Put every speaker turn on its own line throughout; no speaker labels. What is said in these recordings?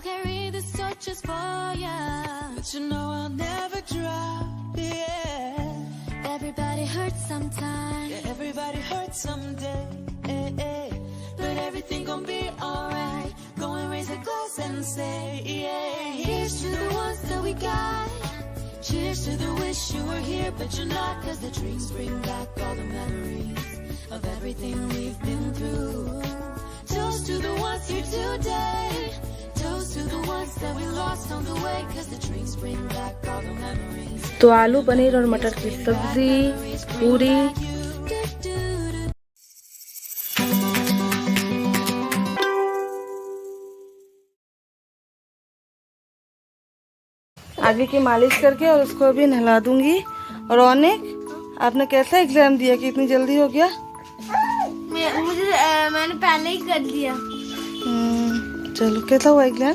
carry this torch just for ya, but you know I'll never drop, yeah. Everybody hurts sometime, yeah, everybody hurts someday, but everything gon' be alright. Go and raise a glass and say, yeah. Here's to the ones that we got. Cheers to the wish you were here, but you're not. 'Cause the drinks bring back all the memories of everything we've been through. Toast to the ones here today. Toast to the ones that we lost on the way. 'Cause the drinks bring back all the memories.
तो आलू पनीर और मटर की सब्जी, पूरी। आगे की मालिश करके और उसको अभी नहला दूंगी। और रौनक, आपने कैसा एग्जाम दिया कि इतनी जल्दी हो गया?
मैंने पहले ही कर दिया।
चलो, कैसा हुआ एग्जाम?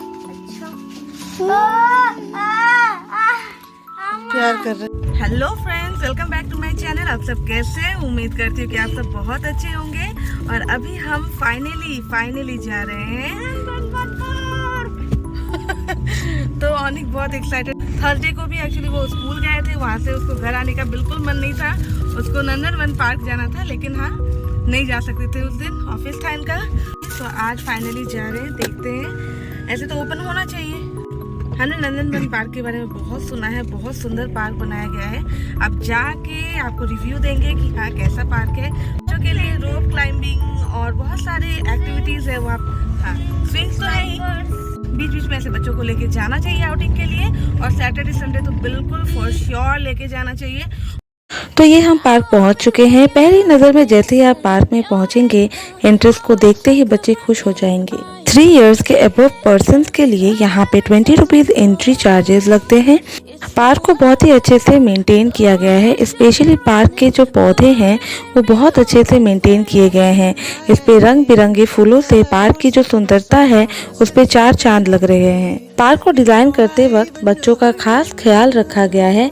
प्यार कर रहे। Hello friends, welcome back to my channel. आप सब कैसे हैं? उम्मीद करती हूँ कि आप सब बहुत अच्छे होंगे। और अभी हम फाइनली जा रहे हैं तो अनिक बहुत एक्साइटेड। थर्सडे को भी एक्चुअली वो स्कूल गए थे, वहाँ से उसको घर आने का बिल्कुल मन नहीं था। उसको नंदनवन पार्क जाना था, लेकिन हाँ, नहीं जा सकते थे उस दिन, ऑफिस था इनका। तो आज फाइनली जा रहे हैं, देखते हैं। ऐसे तो ओपन होना चाहिए। हमने नंदनवन पार्क के बारे में बहुत सुना है, बहुत सुंदर पार्क बनाया गया है। अब जाके आपको रिव्यू देंगे कि हाँ कैसा पार्क है। बच्चों के लिए रोप क्लाइंबिंग और बहुत सारे एक्टिविटीज है वहाँ। हाँ, स्विंग्स तो है ही, बीच बीच में ऐसे बच्चों को लेके जाना चाहिए आउटिंग के लिए। और सैटरडे संडे तो बिल्कुल फॉर श्योर लेके जाना चाहिए। तो ये हम पार्क पहुंच चुके हैं। पहली नज़र में जैसे ही आप पार्क में पहुंचेंगे, एंट्रेंस को देखते ही बच्चे खुश हो जाएंगे। 3 इयर्स के अबव पर्सन्स के लिए यहाँ पे 20 रुपीज़ एंट्री चार्जेस लगते हैं। पार्क को बहुत ही अच्छे से मेंटेन किया गया है। स्पेशली पार्क के जो पौधे हैं वो बहुत अच्छे से मेंटेन किए गए हैं। इस पे रंग बिरंगे फूलों से पार्क की जो सुंदरता है उस पे 4 चांद लग रहे हैं। पार्क को डिजाइन करते वक्त बच्चों का खास ख्याल रखा गया है।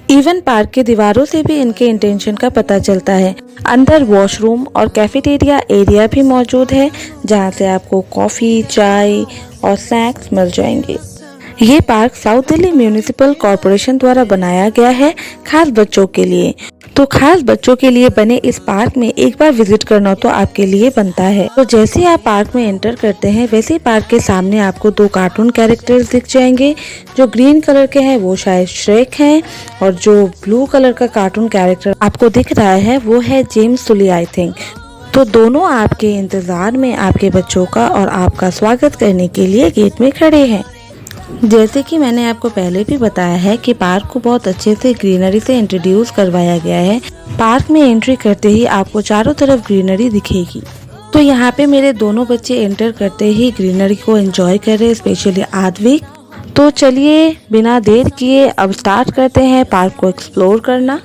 इवन पार्क की दीवारों से भी इनके इंटेंशन का पता चलता है। अंदर वॉशरूम और कैफेटेरिया एरिया भी मौजूद है, जहां से आपको कॉफी, चाय और स्नैक्स मिल जाएंगे। ये park south Delhi municipal corporation द्वारा बनाया गया है, खास बच्चों के लिए। तो खास बच्चों के लिए बने इस पार्क में एक बार विजिट करना तो आपके लिए बनता है। तो जैसे ही आप पार्क में एंटर करते हैं, वैसे ही पार्क के सामने आपको 2 कार्टून कैरेक्टर्स दिख जाएंगे। जो ग्रीन कलर के हैं वो शायद श्रेक हैं, और जो ब्लू कलर का कार्टून कैरेक्टर आपको दिख रहा है वो है जेम्स सुली, आई थिंक। तो दोनों आपके इंतजार में आपके बच्चों का और आपका स्वागत करने के लिए गेट में खड़े हैं। जैसे कि मैंने आपको पहले भी बताया है कि पार्क को बहुत अच्छे से ग्रीनरी से इंट्रोड्यूस करवाया गया है। पार्क में एंट्री करते ही आपको चारों तरफ ग्रीनरी दिखेगी। तो यहाँ पे मेरे दोनों बच्चे एंटर करते ही ग्रीनरी को एंजॉय कर रहे हैं, स्पेशली आद्विक। तो चलिए बिना देर किए अब स्टार्ट करते हैं पार्क को एक्सप्लोर करना।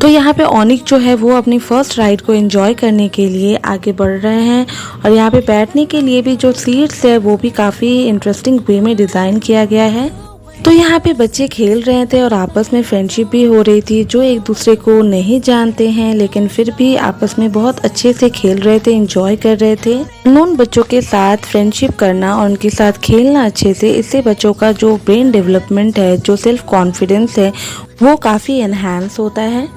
तो यहाँ पे ओनिक जो है वो अपनी फर्स्ट राइड को एंजॉय करने के लिए आगे बढ़ रहे हैं। और यहाँ पे बैठने के लिए भी जो सीट्स है वो भी काफ़ी इंटरेस्टिंग वे में डिज़ाइन किया गया है। तो यहाँ पे बच्चे खेल रहे थे और आपस में फ्रेंडशिप भी हो रही थी। जो एक दूसरे को नहीं जानते हैं लेकिन फिर भी आपस में बहुत अच्छे से खेल रहे थे, एंजॉय कर रहे थे। अननोन बच्चों के साथ फ्रेंडशिप करना और उनके साथ खेलना अच्छे से, इससे बच्चों का जो ब्रेन डेवलपमेंट है, जो सेल्फ कॉन्फिडेंस है, वो काफ़ी एनहांस होता है।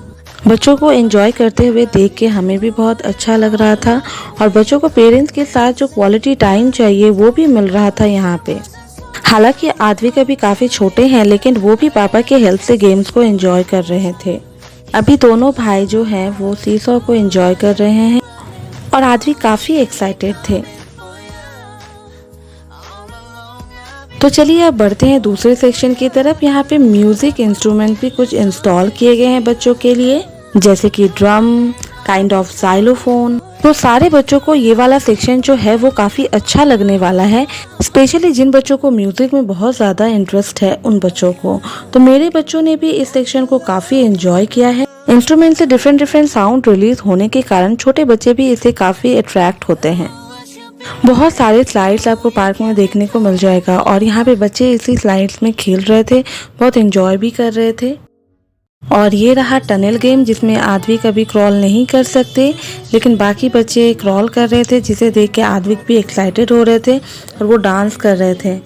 बच्चों को एंजॉय करते हुए देख के हमें भी बहुत अच्छा लग रहा था। और बच्चों को पेरेंट्स के साथ जो क्वालिटी टाइम चाहिए वो भी मिल रहा था यहाँ पे। हालांकि आद्विक अभी काफ़ी छोटे हैं, लेकिन वो भी पापा के हेल्प से गेम्स को एंजॉय कर रहे थे। अभी दोनों भाई जो हैं वो सीसॉ को एंजॉय कर रहे हैं और आद्विक काफ़ी एक्साइटेड थे। तो चलिए अब बढ़ते हैं दूसरे सेक्शन की तरफ। यहाँ पे म्यूजिक इंस्ट्रूमेंट भी कुछ इंस्टॉल किए गए हैं बच्चों के लिए, जैसे कि ड्रम, काइंड ऑफ साइलोफोन। तो सारे बच्चों को ये वाला सेक्शन जो है वो काफ़ी अच्छा लगने वाला है, स्पेशली जिन बच्चों को म्यूजिक में बहुत ज़्यादा इंटरेस्ट है उन बच्चों को। तो मेरे बच्चों ने भी इस सेक्शन को काफ़ी एंजॉय किया है। इंस्ट्रूमेंट से डिफरेंट साउंड रिलीज होने के कारण छोटे बच्चे भी इससे काफ़ी अट्रैक्ट होते हैं। बहुत सारे स्लाइड्स आपको पार्क में देखने को मिल जाएगा और यहाँ पे बच्चे इसी स्लाइड्स में खेल रहे थे, बहुत एंजॉय भी कर रहे थे। और ये रहा टनल गेम, जिसमें आदवी कभी क्रॉल नहीं कर सकते, लेकिन बाकी बच्चे क्रॉल कर रहे थे, जिसे देख के आदवी भी एक्साइटेड हो रहे थे और वो डांस कर रहे थे।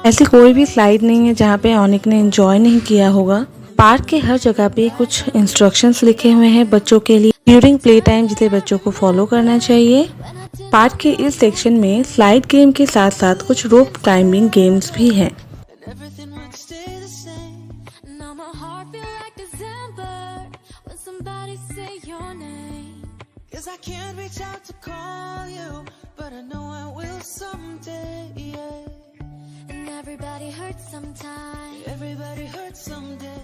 ऐसी कोई भी स्लाइड नहीं है जहाँ पे ऑनिक ने एंजॉय नहीं किया होगा। पार्क के हर जगह पे कुछ इंस्ट्रक्शंस लिखे हुए हैं बच्चों के लिए ड्यूरिंग प्ले टाइम, जिसे बच्चों को फॉलो करना चाहिए। पार्क के इस सेक्शन में स्लाइड गेम के साथ साथ कुछ रोप क्लाइंबिंग गेम्स भी हैं।
Everybody hurts sometime. Everybody hurts someday.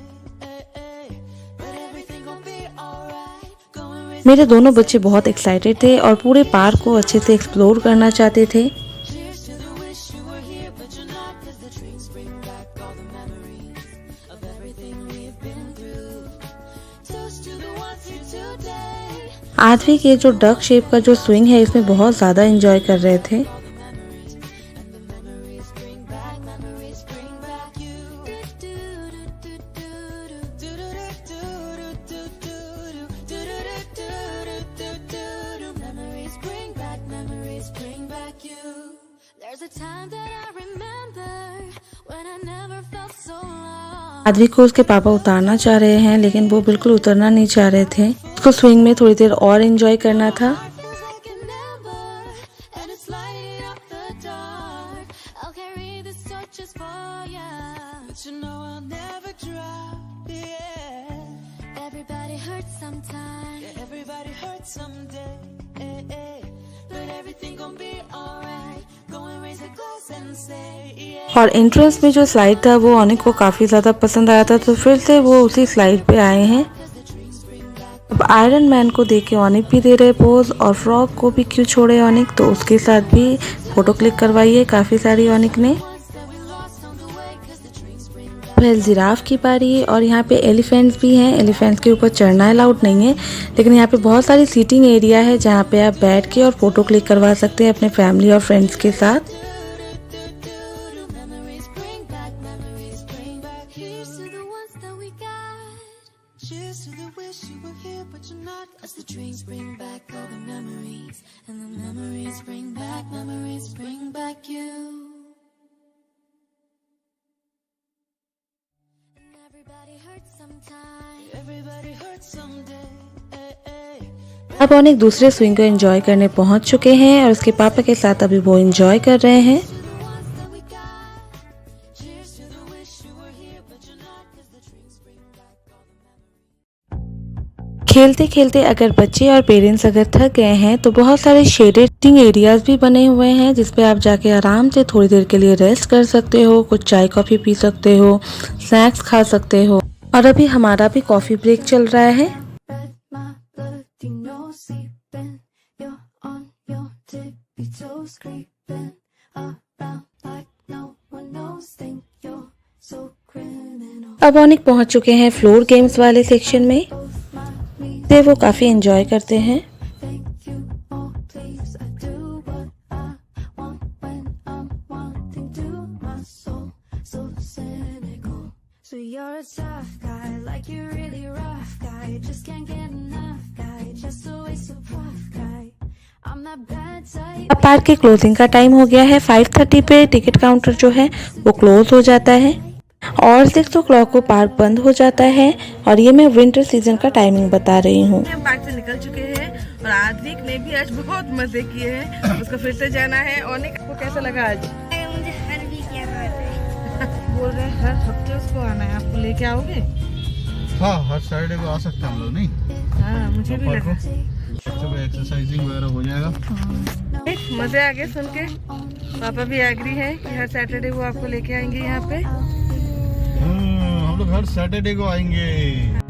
But everything gon' be alright.
मेरे दोनों बच्चे बहुत एक्साइटेड थे और पूरे पार्क को अच्छे से एक्सप्लोर करना चाहते थे।
Cheers to the wish you were here, but you're not, 'cause the dreams bring back all the memories of everything we've been through. Toast to the ones here today.
आदवी के जो duck shape का जो swing है, इसमें बहुत ज़्यादा enjoy कर रहे थे। आदवी को उसके पापा उतारना चाह रहे हैं, लेकिन वो बिल्कुल उतरना नहीं चाह रहे थे। उसको स्विंग में थोड़ी देर और एंजॉय करना था। और एंट्रेंस में जो स्लाइड था वो ऑनिक को काफी ज्यादा पसंद आया था, तो फिर से वो उसी स्लाइड पे आए हैं। अब आयरन मैन को देख के ऑनिक भी दे रहे पोज, और फ्रॉग को भी क्यों छोड़े ऑनिक, तो उसके साथ भी फोटो क्लिक करवाई है काफी सारी ऑनिक ने। फिर जिराफ की बारी है और यहाँ पे एलिफेंट्स भी हैं। एलिफेंट्स के ऊपर चढ़ना अलाउड नहीं है, लेकिन यहाँ पे बहुत सारी सीटिंग एरिया है जहाँ पे आप बैठ के और फोटो क्लिक करवा सकते हैं अपने फैमिली और फ्रेंड्स के साथ। अब ऑनिक दूसरे स्विंग को एंजॉय करने पहुंच चुके हैं और उसके पापा के साथ अभी वो एंजॉय कर रहे हैं। खेलते खेलते अगर बच्चे और पेरेंट्स अगर थक गए हैं तो बहुत सारे शेडेड एरियाज भी बने हुए हैं, जिसपे आप जाके आराम से थोड़ी देर के लिए रेस्ट कर सकते हो, कुछ चाय कॉफी पी सकते हो, स्नैक्स खा सकते हो। और अभी हमारा भी कॉफी ब्रेक चल रहा है। अब ऑनिक पहुंच चुके हैं फ्लोर गेम्स वाले सेक्शन में, से वो काफी एंजॉय करते हैं। अब पार्क की क्लोजिंग का टाइम हो गया है। 5:30 पे टिकट काउंटर जो है वो क्लोज हो जाता है और 6 o'clock को पार्क बंद हो जाता है। और ये मैं विंटर सीजन का टाइमिंग बता रही हूँ।
हम पार्क से निकल चुके हैं और आद्विक ने भी आज बहुत मजे किए हैं। उसको फिर से जाना है। ऑनिक को कैसा लगा आज?
मुझे हर वीक यहाँ आता है।
बोल रहे हैं हर हफ्ते उसको आना है। आपको लेके आओगे?
हाँ, हर सैटरडे को आ सकते हैं हम लोग। नहीं
हाँ, मुझे भी लगा।
सुबह एक्सरसाइजिंग वगैरह हो जाएगा।
मजे आ गए सुन के। पापा भी एग्री है कि हर सैटरडे वो आपको लेके आएंगे यहाँ पे।
हम लोग हर सैटरडे को आएंगे।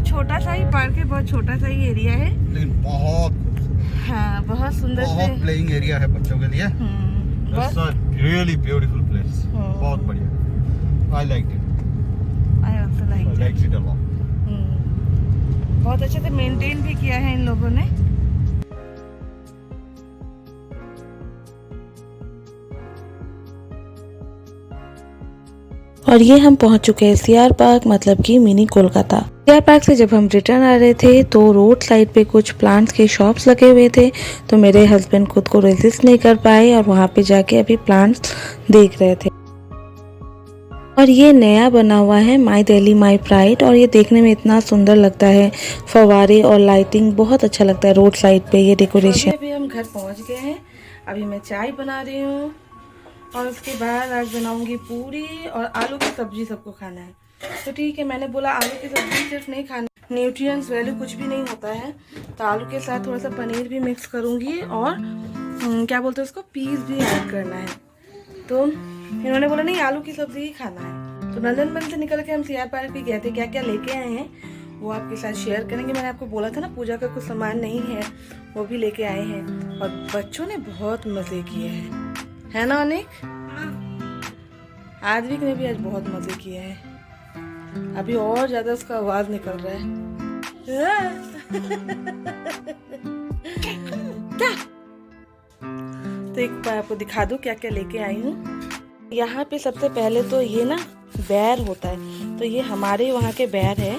छोटा सा ही पार्क है, बहुत छोटा सा ही एरिया है,
लेकिन बहुत
हाँ बहुत सुंदर
बहुत प्लेइंग एरिया है बच्चों के लिए। रियली ब्यूटीफुल प्लेस, बहुत बढ़िया। I like it.
I also like
it a lot.
बहुत अच्छे से मेंटेन भी किया है इन लोगों ने। और ये हम पहुंच चुके हैं सीआर पार्क, मतलब कि मिनी कोलकाता। सीआर पार्क से जब हम रिटर्न आ रहे थे तो रोड साइड पे कुछ प्लांट्स के शॉप्स लगे हुए थे, तो मेरे हस्बैंड खुद को रेजिस्ट नहीं कर पाए और वहाँ पे जाके अभी प्लांट्स देख रहे थे। और ये नया बना हुआ है माई दिल्ली माई प्राइड, और ये देखने में इतना सुंदर लगता है, फवारे और लाइटिंग बहुत अच्छा लगता है रोड साइड पे ये डेकोरेशन। अभी हम घर पहुंच गए हैं, अभी मैं चाय बना रही हूँ और उसके बाद आज बनाऊंगी पूरी और आलू की सब्जी। सबको खाना है तो ठीक है, मैंने बोला आलू की सब्जी सिर्फ नहीं खाना, न्यूट्रिएंट्स वैल्यू कुछ भी नहीं होता है, तो आलू के साथ थोड़ा सा पनीर भी मिक्स करूँगी और क्या बोलते हैं उसको, पीस भी ऐड करना है। तो इन्होंने बोला नहीं आलू की सब्जी ही खाना है। तो नंदनवन से निकल के हम सीआर पार्क भी गए थे, क्या क्या लेके आए हैं वो आपके साथ शेयर करेंगे। मैंने आपको बोला था ना पूजा का कुछ सामान नहीं है, वो भी लेके आए हैं और बच्चों ने बहुत मज़े किए हैं, है ना अनिक? आद्विक ने भी आज बहुत मज़े किए हैं, अभी और ज़्यादा उसका आवाज़ निकल रहा है। क्या? तो एक बार आपको दिखा दूं क्या क्या लेके आई हूँ। यहाँ पे सबसे पहले तो ये ना बैर होता है, तो ये हमारे वहाँ के बैर है।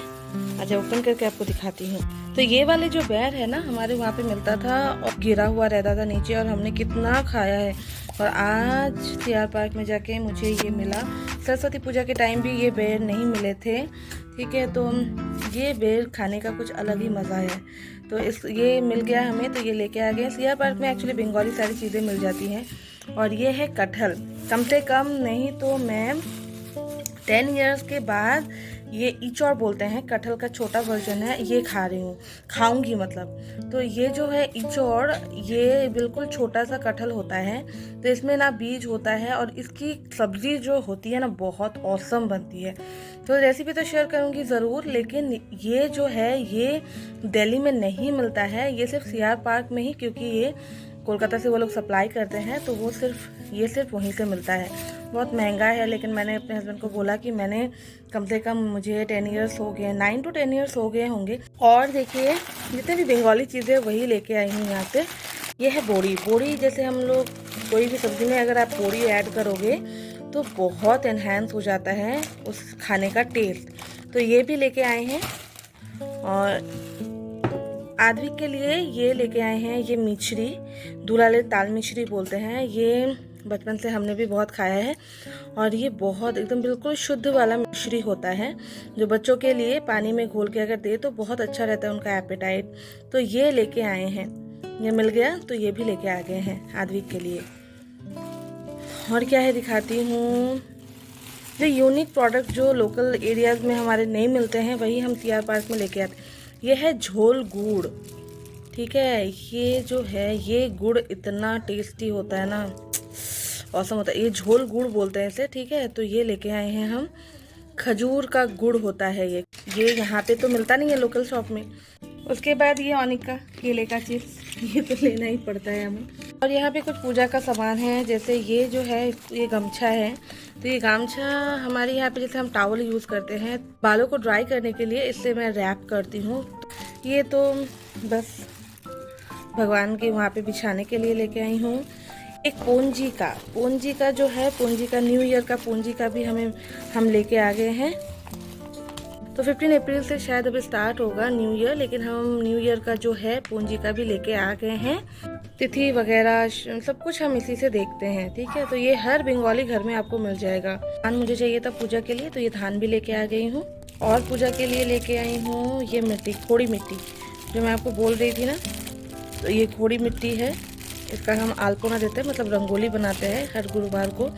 अच्छा ओपन करके आपको दिखाती हूँ। तो ये वाले जो बैर है ना हमारे वहाँ पे मिलता था और गिरा हुआ रहता था नीचे, और हमने कितना खाया है। और आज सीआर पार्क में जाके मुझे ये मिला। सरस्वती पूजा के टाइम भी ये बेर नहीं मिले थे, ठीक है, तो ये बेर खाने का कुछ अलग ही मज़ा है। तो ये मिल गया हमें, तो ये लेके आ गए। सीआर पार्क में एक्चुअली बंगाली सारी चीज़ें मिल जाती हैं। और ये है कटहल, कम से कम नहीं तो मैं 10 इयर्स के बाद ये इचौर बोलते हैं, कटहल का छोटा वर्जन है, ये खा रही हूँ, खाऊंगी मतलब। तो ये जो है इचौर, ये बिल्कुल छोटा सा कटहल होता है, तो इसमें ना बीज होता है और इसकी सब्ज़ी जो होती है ना बहुत औसम बनती है। तो रेसिपी तो शेयर करूँगी ज़रूर, लेकिन ये जो है ये दिल्ली में नहीं मिलता है, ये सिर्फ सीआर पार्क में ही, क्योंकि ये कोलकाता से वो लोग सप्लाई करते हैं, तो वो सिर्फ वहीं से मिलता है। बहुत महंगा है, लेकिन मैंने अपने हस्बैंड को बोला कि मैंने कम से कम मुझे 10 इयर्स हो गए, 9 to 10 इयर्स हो गए होंगे। और देखिए जितने भी बंगाली चीज़ें वही लेके आई हूँ यहाँ पे। ये है बोड़ी, जैसे हम लोग कोई भी सब्ज़ी में अगर आप बोड़ी ऐड करोगे तो बहुत एनहेंस हो जाता है उस खाने का टेस्ट, तो ये भी लेके आए हैं। और आद्विक के लिए ये लेके आए हैं, ये मिश्री, दुलाले ताल मिश्री बोलते हैं, ये बचपन से हमने भी बहुत खाया है। और ये बहुत एकदम बिल्कुल शुद्ध वाला मिश्री होता है, जो बच्चों के लिए पानी में घोल के अगर दे तो बहुत अच्छा रहता है उनका एपेटाइट। तो ये लेके आए हैं, ये मिल गया तो ये भी लेके आ गए हैं आद्विक के लिए। और क्या है दिखाती हूँ, जो यूनिक प्रोडक्ट जो लोकल एरियाज़ में हमारे नहीं मिलते हैं वही हम सीआर पार्क में लेके आते हैं। ये है झोल गुड़, ठीक है, ये जो है ये गुड़ इतना टेस्टी होता है ना, औसम होता है। ये झोल गुड़ बोलते हैं इसे, ठीक है। तो ये लेके आए हैं हम, खजूर का गुड़ होता है ये यहाँ पे तो मिलता नहीं है लोकल शॉप में। उसके बाद ये ऑनिक का केले का चिप्स, ये तो लेना ही पड़ता है हमें। और यहाँ पे कुछ पूजा का सामान है, जैसे ये जो है ये गमछा है, तो ये गमछा हमारे यहाँ पे जैसे हम टॉवल यूज़ करते हैं बालों को ड्राई करने के लिए, इससे मैं रैप करती हूँ। ये तो बस भगवान के वहाँ पे बिछाने के लिए लेके आई हूँ। एक पूंजी का जो है, पूंजी का न्यू ईयर का पूंजी का भी हम लेके आ गए हैं। तो 15 अप्रैल से शायद अभी स्टार्ट होगा न्यू ईयर, लेकिन हम न्यू ईयर का जो है पूंजी का भी लेके आ गए हैं। तिथि वगैरह सब कुछ हम इसी से देखते हैं, ठीक है। तो ये हर बंगाली घर में आपको मिल जाएगा। धान मुझे चाहिए था पूजा के लिए, तो ये धान भी लेके आ गई हूँ। और पूजा के लिए लेके आई हूँ ये मिट्टी, खोड़ी मिट्टी, जो मैं आपको बोल रही थी ना, तो ये खोड़ी मिट्टी है, इसका हम आलपोना देते हैं, मतलब रंगोली बनाते हैं हर गुरुवार को।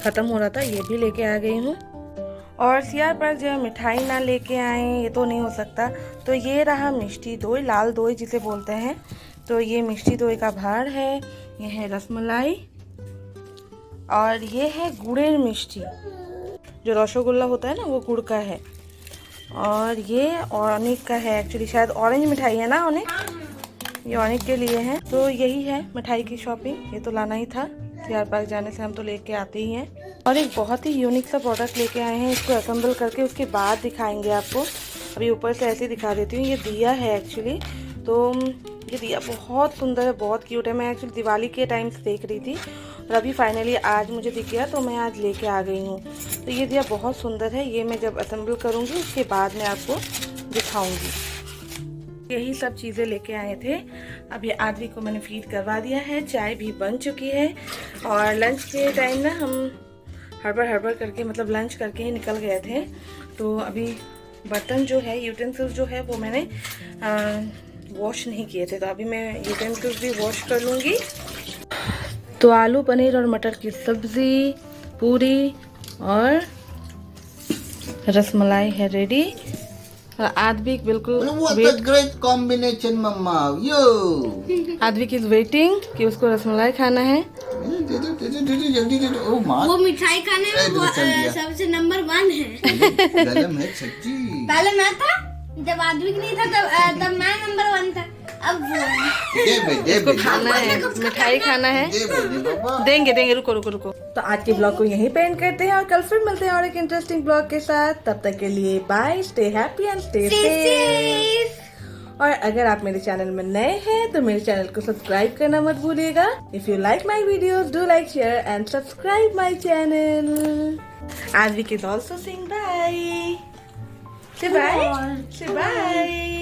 ख़त्म हो रहा था, ये भी लेके आ गई हूँ। और सीआर पार्क जो है मिठाई ना लेके आए ये तो नहीं हो सकता, तो ये रहा मिष्टी दोई, लाल दोई जिसे बोलते हैं। तो ये मिष्टी दोई का भाड़ है, ये है रसमलाई, और ये है गुड़ेर मिष्टी, जो रसगुल्ला होता है ना वो गुड़ का है। और ये ऑनिक का है, एक्चुअली शायद ऑरेंज मिठाई है ना ऑनिक, ये ऑनिक के लिए है। तो यही है मिठाई की शॉपिंग, ये तो लाना ही था, सीआर पार्क जाने से हम तो लेके आते ही हैं। और एक बहुत ही यूनिक सा प्रोडक्ट लेके आए हैं, इसको असेंबल करके उसके बाद दिखाएंगे आपको। अभी ऊपर से ऐसे दिखा देती हूँ, ये दिया है एक्चुअली। तो ये दिया बहुत सुंदर है, बहुत क्यूट है। मैं एक्चुअली दिवाली के टाइम से देख रही थी और अभी फाइनली आज मुझे दिख गया तो मैं आज लेके आ गई हूँ। तो ये दिया बहुत सुंदर है। ये मैं जब असेंबल करूँगी उसके बाद मैं आपको दिखाऊँगी। यही सब चीज़ें लेके आए थे। अब ये आदमी को मैंने फीड करवा दिया है, चाय भी बन चुकी है और लंच के टाइम ना हम हड़बड़ करके मतलब लंच करके ही निकल गए थे। तो अभी बर्तन जो है, यूटेंसिल्स जो है वो मैंने वॉश नहीं किए थे, तो अभी मैं यूटेंसिल्स भी वॉश कर लूँगी। तो आलू पनीर और मटर की सब्ज़ी, पूरी और रसमलाई है रेडी। आदविक बिल्कुल
What a great combination, Mama. Yo.
Aadvik is waiting कि उसको रसमलाई खाना है।
दे दो जल्दी दे दो। ओ माँ।
वो मिठाई खाने में सबसे नंबर 1 है।
गरम है सच्ची।
पहले मैं था, जब आदमी नहीं था तब मैं नंबर 1 था। अब वो
इसको खाना है, मिठाई खाना है। देंगे रुको। तो आज के ब्लॉग को यहीं पे एंड करते हैं और कल फिर मिलते हैं और एक इंटरेस्टिंग ब्लॉग के साथ। तब तक के लिए bye, stay happy and stay safe. और अगर आप मेरे चैनल में नए हैं तो मेरे चैनल को सब्सक्राइब करना मत भूलिएगा। If you like my videos do like, share and subscribe my channel. Advik is also saying bye. Say bye. Say bye.